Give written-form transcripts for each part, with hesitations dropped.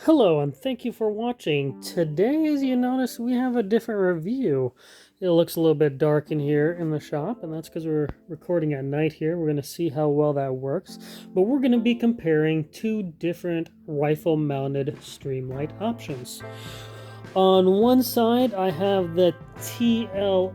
Hello and thank you for watching. Today, as you notice, we have a different review. It looks a little bit dark in here in the shop, and that's because we're recording at night here. We're going to see how well that works. But we're going to be comparing two different rifle-mounted Streamlight options. On one side, I have the TLR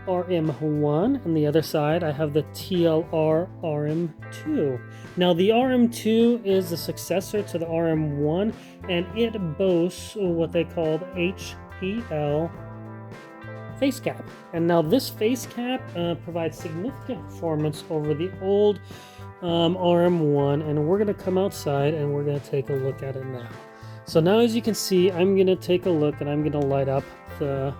RM-1, and the other side, I have the TLR RM-2. Now, the RM-2 is the successor to the RM-1, and it boasts what they call the HPL face cap. And now this face cap provides significant performance over the old RM-1, and we're going to come outside and we're going to take a look at it now. So now, as you can see, I'm going to take a look and I'm going to light up the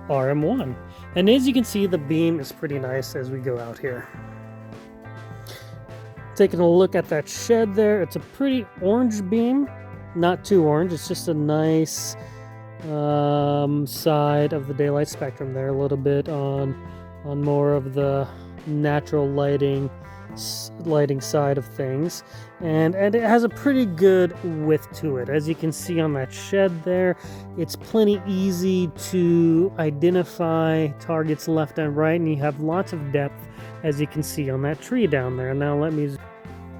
RM-1. And as you can see, the beam is pretty nice as we go out here. Taking a look at that shed there, it's a pretty orange beam. Not too orange, it's just a nice side of the daylight spectrum there. A little bit on more of the natural lighting side of things, and it has a pretty good width to it. As you can see on that shed there, it's plenty easy to identify targets left and right, and you have lots of depth, as you can see on that tree down there. Now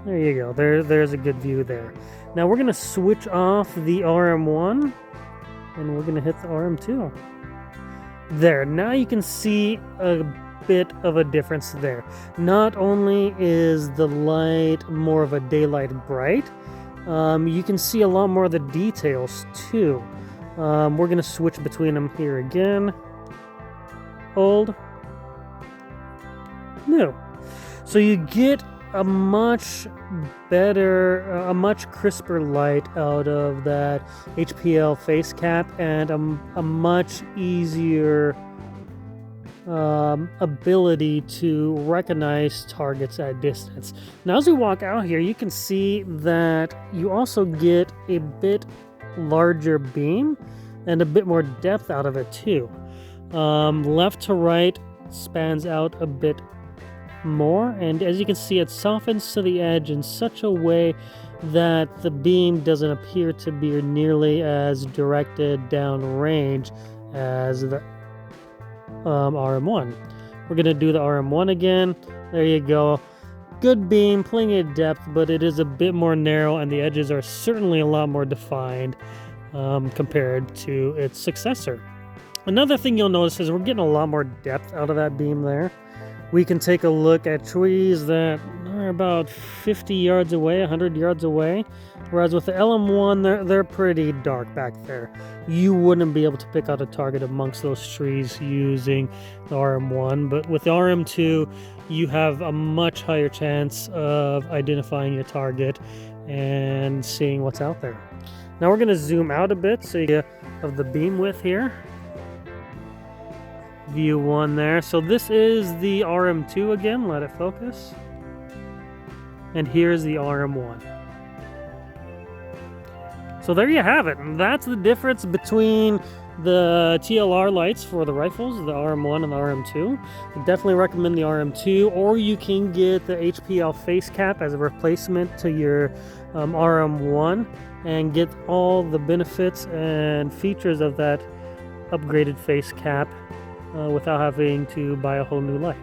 there you go, there's a good view there. Now we're going to switch off the RM-1 and we're going to hit the RM-2. There, now you can see a bit of a difference there. Not only is the light more of a daylight bright, you can see a lot more of the details too. We're going to switch between them here again. Old, new. So you get a much better, a much crisper light out of that HPL face cap, and a much easier ability to recognize targets at distance. Now, as we walk out here, you can see that you also get a bit larger beam and a bit more depth out of it too. Left to right spans out a bit more, and as you can see, it softens to the edge in such a way that the beam doesn't appear to be nearly as directed down range as the RM-1. We're going to do the RM-1 again. There you go. Good beam, plenty of depth, but it is a bit more narrow, and the edges are certainly a lot more defined compared to its successor. Another thing you'll notice is we're getting a lot more depth out of that beam there. We can take a look at trees that are about 50 yards away, 100 yards away, whereas with the RM-1, they're pretty dark back there. You wouldn't be able to pick out a target amongst those trees using the RM-1, but with the RM-2, you have a much higher chance of identifying your target and seeing what's out there. Now we're going to zoom out a bit so you get of the beam width here. View 1 there. So this is the RM-2 again. Let it focus. And here's the RM-1. So there you have it. And that's the difference between the TLR lights for the rifles, the RM-1 and the RM-2. I definitely recommend the RM-2, or you can get the HPL face cap as a replacement to your RM-1 and get all the benefits and features of that upgraded face cap without having to buy a whole new light.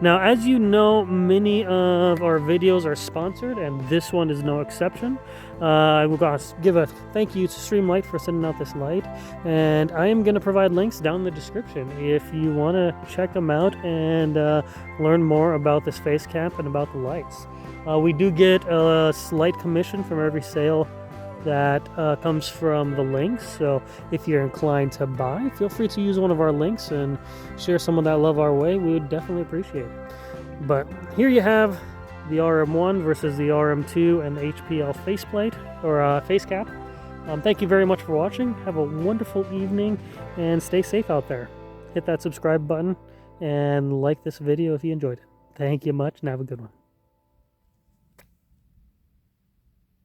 Now, as you know, many of our videos are sponsored, and this one is no exception. I will give a thank you to Streamlight for sending out this light, and I am going to provide links down in the description if you want to check them out and learn more about this face cap and about the lights. We do get a slight commission from every sale that comes from the links, so if you're inclined to buy, feel free to use one of our links and share some of that love our way. We would definitely appreciate it. But here you have the RM-1 versus the RM-2 and the HPL faceplate or face cap. Thank you very much for watching. Have a wonderful evening and stay safe out there. Hit that subscribe button and like this video if you enjoyed it. Thank you much and have a good one.